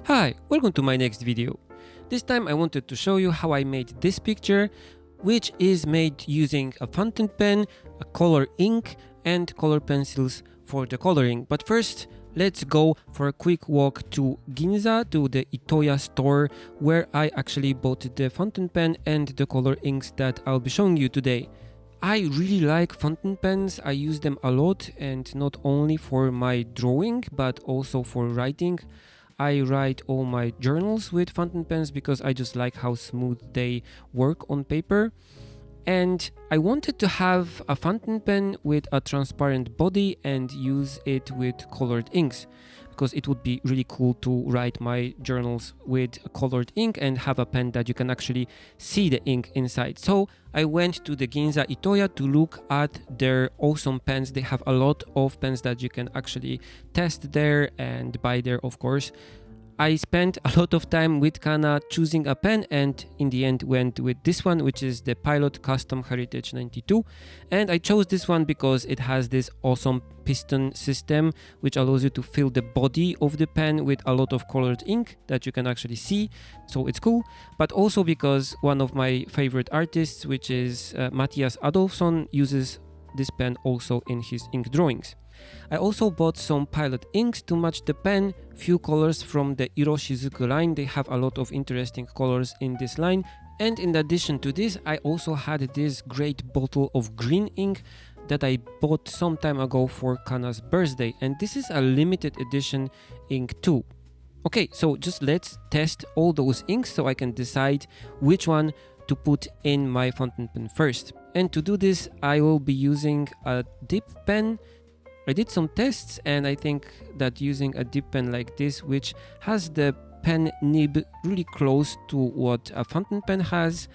Hi, welcome to my next video. This time I wanted to show you how I made this picture, which is made using a fountain pen, a color ink and color pencils for the coloring. But first, let's go for a quick walk to Ginza, to the Itoya store, where I actually bought the fountain pen and the color inks that I'll be showing you today. I really like fountain pens. I use them a lot, and not only for my drawing but also for writing. I write all my journals with fountain pens because I just like how smooth they work on paper. And I wanted to have a fountain pen with a transparent body and use it with colored inks, because it would be really cool to write my journals with colored ink and have a pen that you can actually see the ink inside. So I went to the Ginza Itoya to look at their awesome pens. They have a lot of pens that you can actually test there and buy there, of course. I spent a lot of time with Kana choosing a pen, and in the end went with this one, which is the Pilot Custom Heritage 92. And I chose this one because it has this awesome piston system which allows you to fill the body of the pen with a lot of colored ink that you can actually see, so it's cool. But also because one of my favorite artists, which is Mattias Adolfsson, uses this pen also in his ink drawings. I also bought some Pilot inks to match the pen, few colors from the Iroshizuku line. They have a lot of interesting colors in this line. And in addition to this, I also had this great bottle of green ink that I bought some time ago for Kana's birthday. And this is a limited edition ink too. Okay, so just let's test all those inks so I can decide which one to put in my fountain pen first. And to do this, I will be using a dip pen. I did some tests, and I think that using a dip pen like this, which has the pen nib really close to what a fountain pen has,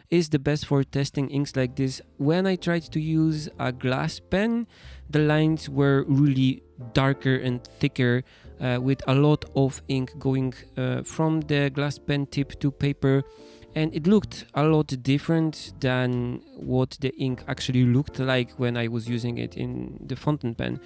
is the best for testing inks like this. When I tried to use a glass pen, the lines were really darker and thicker, with a lot of ink going from the glass pen tip to paper, and it looked a lot different than what the ink actually looked like when I was using it in the fountain pen.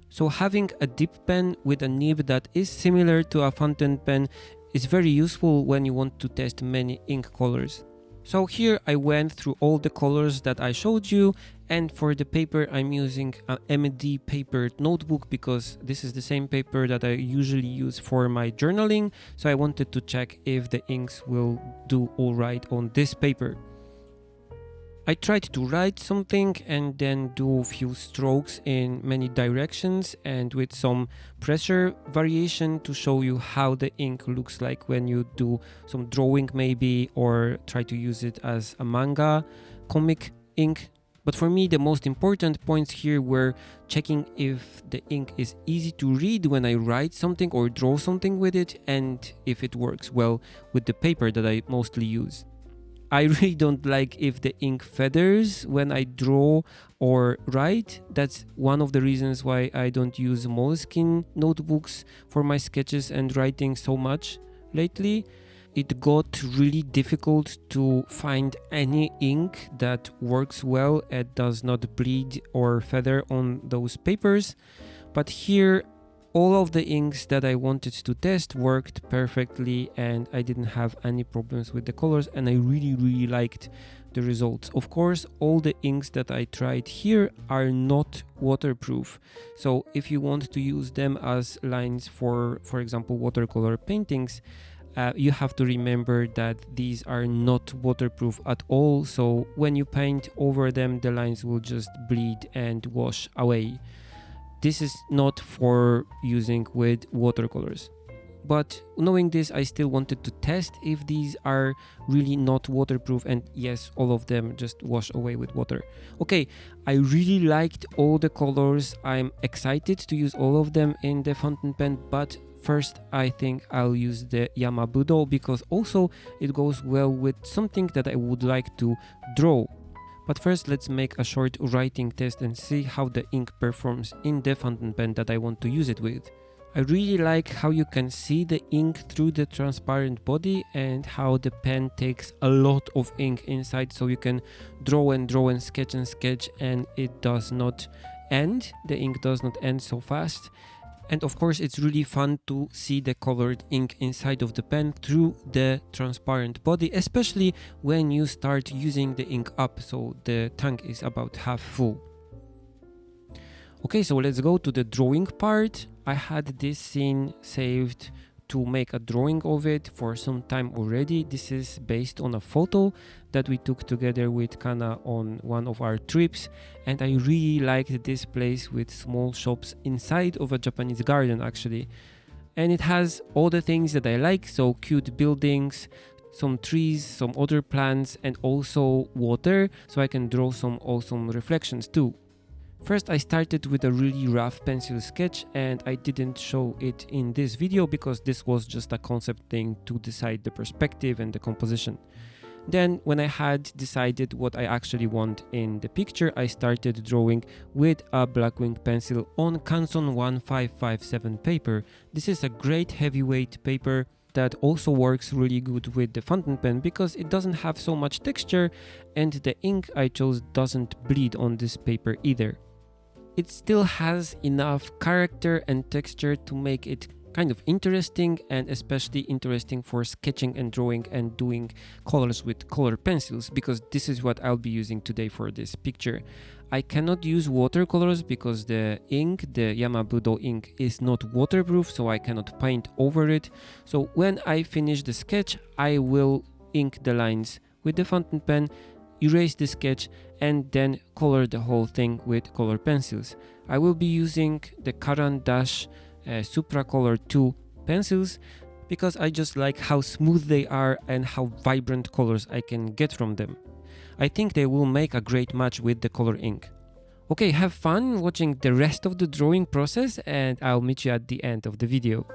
So having a dip pen with a nib that is similar to a fountain pen is very useful when you want to test many ink colors. So here I went through all the colors that I showed you, and for the paper I'm using an MD paper notebook because this is the same paper that I usually use for my journaling, so I wanted to check if the inks will do alright on this paper. I tried to write something and then do a few strokes in many directions and with some pressure variation to show you how the ink looks like when you do some drawing maybe, or try to use it as a manga comic ink. But for me, the most important points here were checking if the ink is easy to read when I write something or draw something with it, and if it works well with the paper that I mostly use. I really don't like if the ink feathers when I draw or write. That's one of the reasons why I don't use Moleskine notebooks for my sketches and writing so much lately. It got really difficult to find any ink that works well and does not bleed or feather on those papers. But here, all of the inks that I wanted to test worked perfectly, and I didn't have any problems with the colors, and I really liked the results. Of course, all the inks that I tried here are not waterproof, so if you want to use them as lines for example, watercolor paintings, you have to remember that these are not waterproof at all, so when you paint over them, the lines will just bleed and wash away. This is not for using with watercolors. But knowing this, I still wanted to test if these are really not waterproof, and yes, all of them just wash away with water. Okay, I really liked all the colors. I'm excited to use all of them in the fountain pen, but first I think I'll use the Yamabudo because also it goes well with something that I would like to draw. But first, let's make a short writing test and see how the ink performs in the fountain pen that I want to use it with. I really like how you can see the ink through the transparent body and how the pen takes a lot of ink inside, so you can draw and sketch and it does not end. The ink does not end so fast. And of course, it's really fun to see the colored ink inside of the pen through the transparent body, especially when you start using the ink up, so the tank is about half full. Okay, so let's go to the drawing part. I had this scene saved to make a drawing of it for some time already. This is based on a photo that we took together with Kana on one of our trips, and I really liked this place with small shops inside of a Japanese garden actually. And it has all the things that I like, so cute buildings, some trees, some other plants, and also water, so I can draw some awesome reflections too. First, I started with a really rough pencil sketch, and I didn't show it in this video because this was just a concept thing to decide the perspective and the composition. Then, when I had decided what I actually want in the picture, I started drawing with a Blackwing pencil on Canson 1557 paper. This is a great heavyweight paper that also works really good with the fountain pen because it doesn't have so much texture, and the ink I chose doesn't bleed on this paper either. It still has enough character and texture to make it kind of interesting, and especially interesting for sketching and drawing and doing colors with color pencils, because this is what I'll be using today for this picture. I cannot use watercolors because the ink, the Yamabudo ink, is not waterproof, so I cannot paint over it. So when I finish the sketch, I will ink the lines with the fountain pen, erase the sketch, and then color the whole thing with color pencils. I will be using the Caran supracolor 2 pencils because I just like how smooth they are and how vibrant colors I can get from them. I think they will make a great match with the color ink. Okay, have fun watching the rest of the drawing process, and I'll meet you at the end of the video.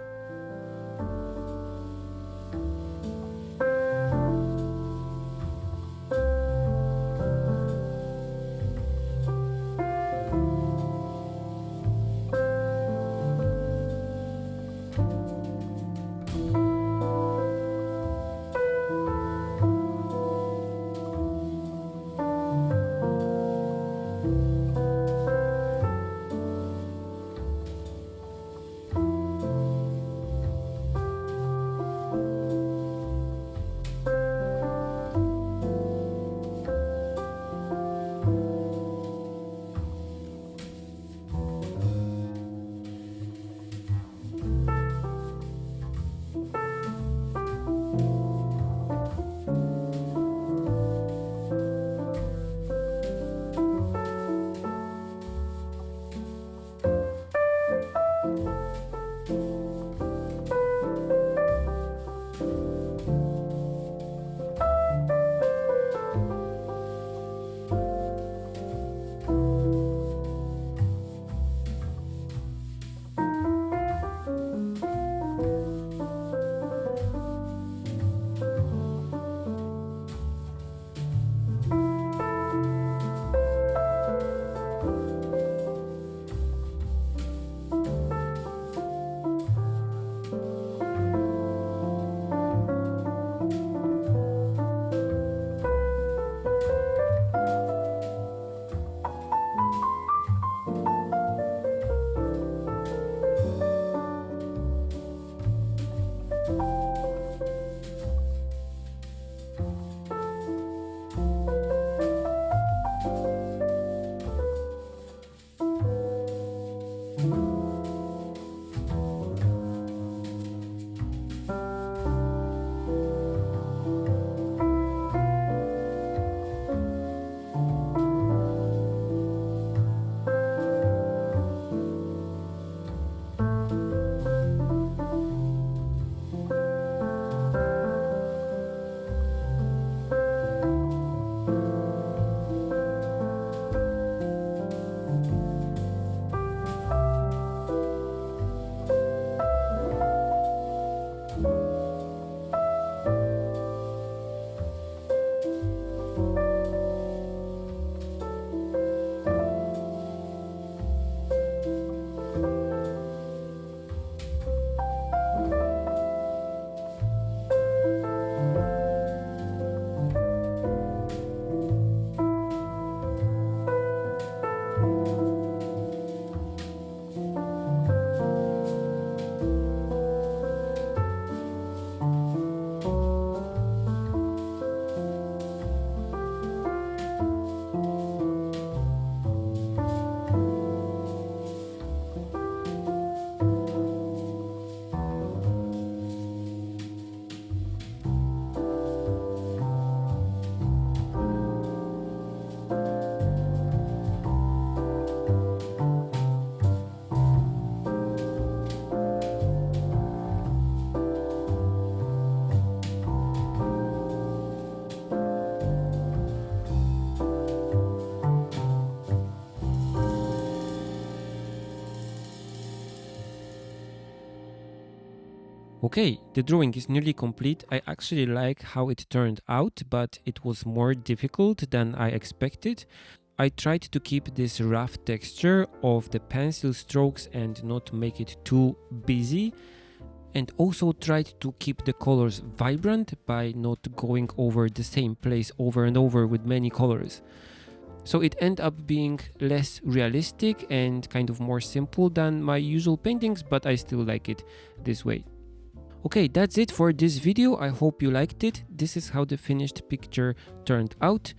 Okay, the drawing is nearly complete. I actually like how it turned out, but it was more difficult than I expected. I tried to keep this rough texture of the pencil strokes and not make it too busy, and also tried to keep the colors vibrant by not going over the same place over and over with many colors. So it ended up being less realistic and kind of more simple than my usual paintings, but I still like it this way. Okay, that's it for this video. I hope you liked it. This is how the finished picture turned out.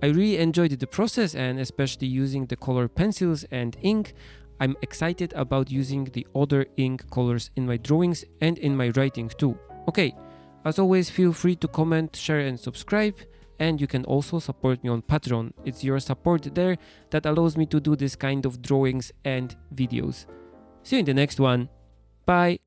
I really enjoyed the process, and especially using the color pencils and ink. I'm excited about using the other ink colors in my drawings and in my writing too. Okay, as always, feel free to comment, share and subscribe, and you can also support me on Patreon. It's your support there that allows me to do this kind of drawings and videos. See you in the next one. Bye!